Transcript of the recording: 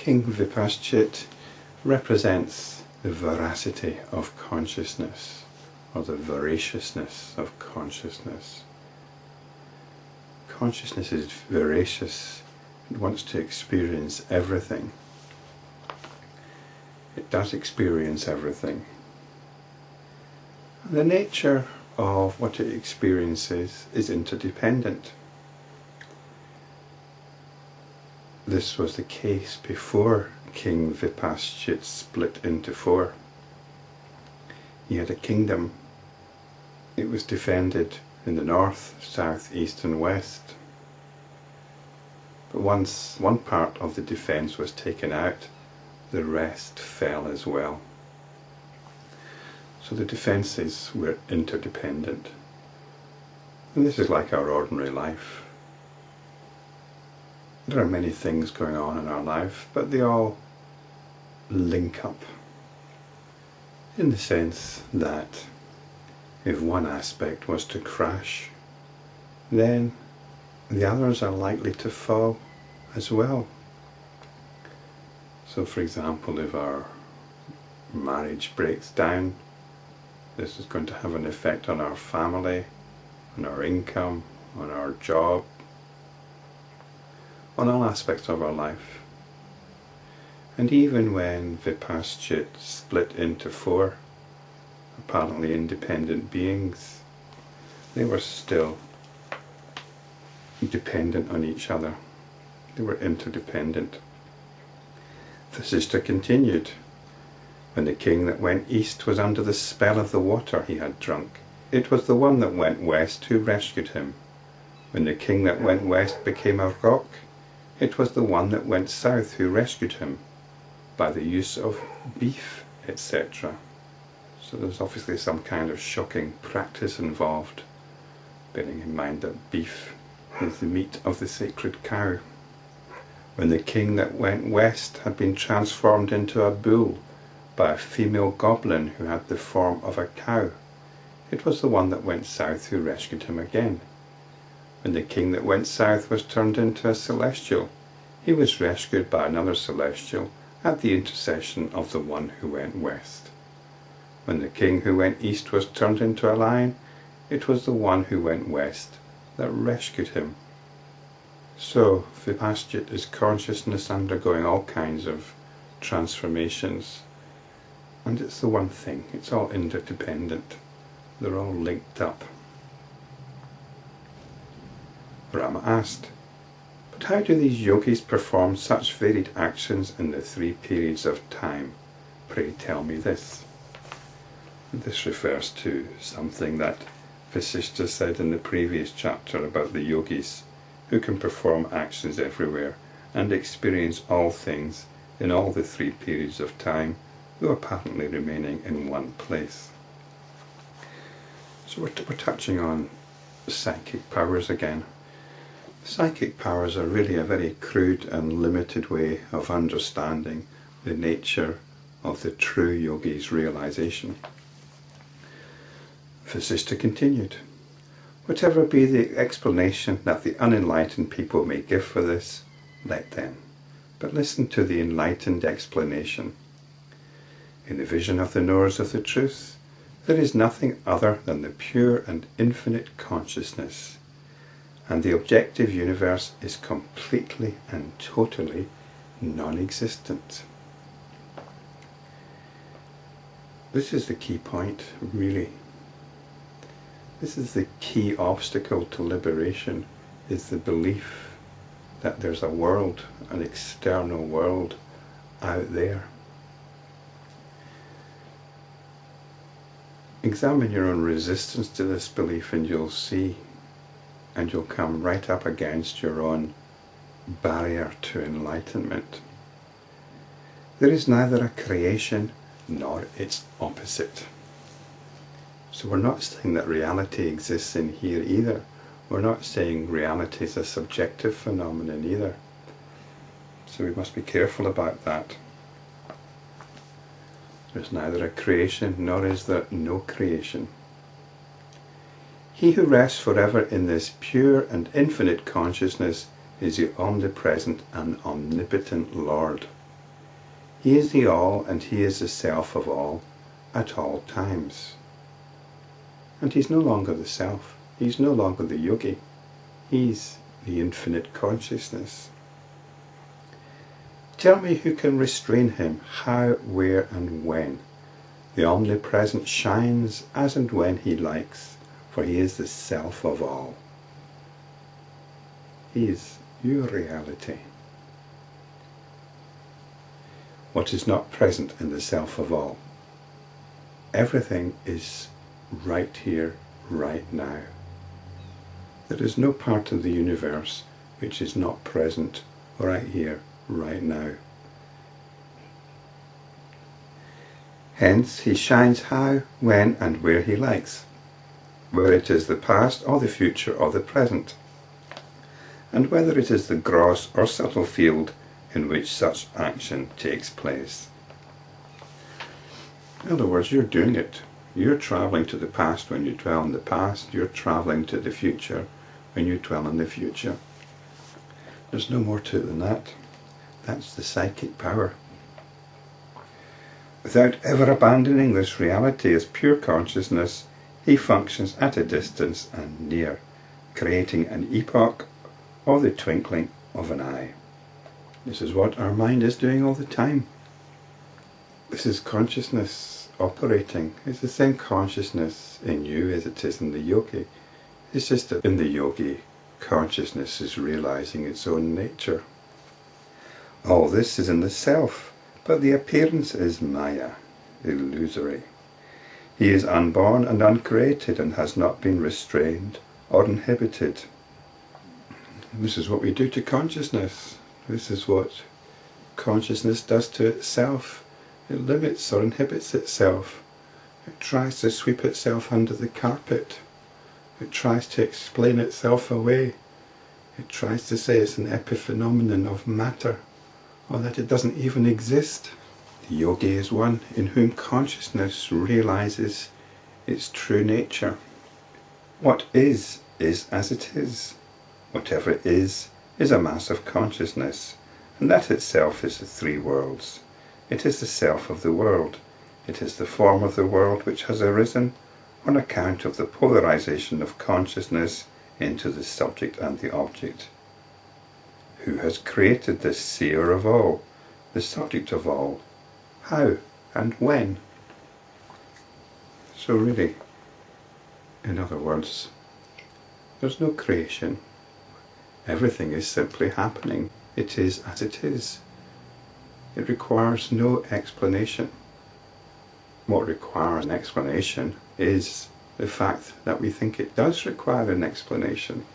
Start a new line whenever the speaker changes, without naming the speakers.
King Vipascit represents the voracity of consciousness, or the voraciousness of consciousness. Consciousness is voracious. It wants to experience everything. It does experience everything. The nature of what it experiences is interdependent. This was the case before King Vipascit split into four. He had a kingdom. It was defended in the north, south, east and west. But once one part of the defence was taken out, the rest fell as well. So the defences were interdependent. And this is like our ordinary life. There are many things going on in our life, but they all link up in the sense that if one aspect was to crash, then the others are likely to fall as well. So for example, if our marriage breaks down, this is going to have an effect on our family, on our income, on our job, on all aspects of our life. And even when Vipascit split into four apparently independent beings, they were still dependent on each other. They were interdependent. Vasistha continued, when the king that went east was under the spell of the water he had drunk, it was the one that went west who rescued him. When the king that went west became a rock, it was the one that went south who rescued him by the use of beef, etc. So there's obviously some kind of shocking practice involved, bearing in mind that beef is the meat of the sacred cow. When the king that went west had been transformed into a bull by a female goblin who had the form of a cow, it was the one that went south who rescued him again. When the king that went south was turned into a celestial, he was rescued by another celestial at the intercession of the one who went west. When the king who went east was turned into a lion, it was the one who went west that rescued him. So Vipascit is consciousness undergoing all kinds of transformations, and it's the one thing, it's all interdependent, they're all linked up. Rama asked, but how do these yogis perform such varied actions in the 3 periods of time? Pray tell me this. This refers to something that Vasishta said in the previous chapter about the yogis, who can perform actions everywhere and experience all things in all the 3 periods of time, though apparently remaining in one place. So we're touching on psychic powers again. Psychic powers are really a very crude and limited way of understanding the nature of the true yogi's realization. Vasistha continued, whatever be the explanation that the unenlightened people may give for this, let them. But listen to the enlightened explanation. In the vision of the knowers of the truth, there is nothing other than the pure and infinite consciousness, and the objective universe is completely and totally non-existent. This is the key point, really. This is the key obstacle to liberation, is the belief that there's a world, an external world out there. Examine your own resistance to this belief and you'll see, and you'll come right up against your own barrier to enlightenment. There is neither a creation nor its opposite. So we're not saying that reality exists in here either. We're not saying reality is a subjective phenomenon either. So we must be careful about that. There's neither a creation nor is there no creation. He who rests forever in this pure and infinite consciousness is the omnipresent and omnipotent Lord. He is the all, and he is the self of all at all times. And he's no longer the self. He's no longer the yogi. He's the infinite consciousness. Tell me who can restrain him, how, where, and when. The omnipresent shines as and when he likes, for he is the self of all. He is your reality. What is not present in the self of all? Everything is right here, right now. There is no part of the universe which is not present right here, right now. Hence, he shines how, when, and where he likes, whether it is the past or the future or the present, and whether it is the gross or subtle field in which such action takes place. In other words, you're doing it. You're travelling to the past when you dwell in the past. You're travelling to the future when you dwell in the future. There's no more to it than that. That's the psychic power. Without ever abandoning this reality as pure consciousness, he functions at a distance and near, creating an epoch or the twinkling of an eye. This is what our mind is doing all the time. This is consciousness operating. It's the same consciousness in you as it is in the yogi. It's just that in the yogi, consciousness is realizing its own nature. All this is in the self, but the appearance is maya, illusory. He is unborn and uncreated and has not been restrained or inhibited. This is what we do to consciousness. This is what consciousness does to itself. It limits or inhibits itself. It tries to sweep itself under the carpet. It tries to explain itself away. It tries to say it's an epiphenomenon of matter, or that it doesn't even exist. The yogi is one in whom consciousness realizes its true nature. What is as it is. Whatever is a mass of consciousness, and that itself is the three worlds. It is the self of the world. It is the form of the world which has arisen on account of the polarization of consciousness into the subject and the object. Who has created this seer of all, the subject of all? How and when? So really, in other words, there's no creation. Everything is simply happening. It is as it is. It requires no explanation. What requires an explanation is the fact that we think it does require an explanation.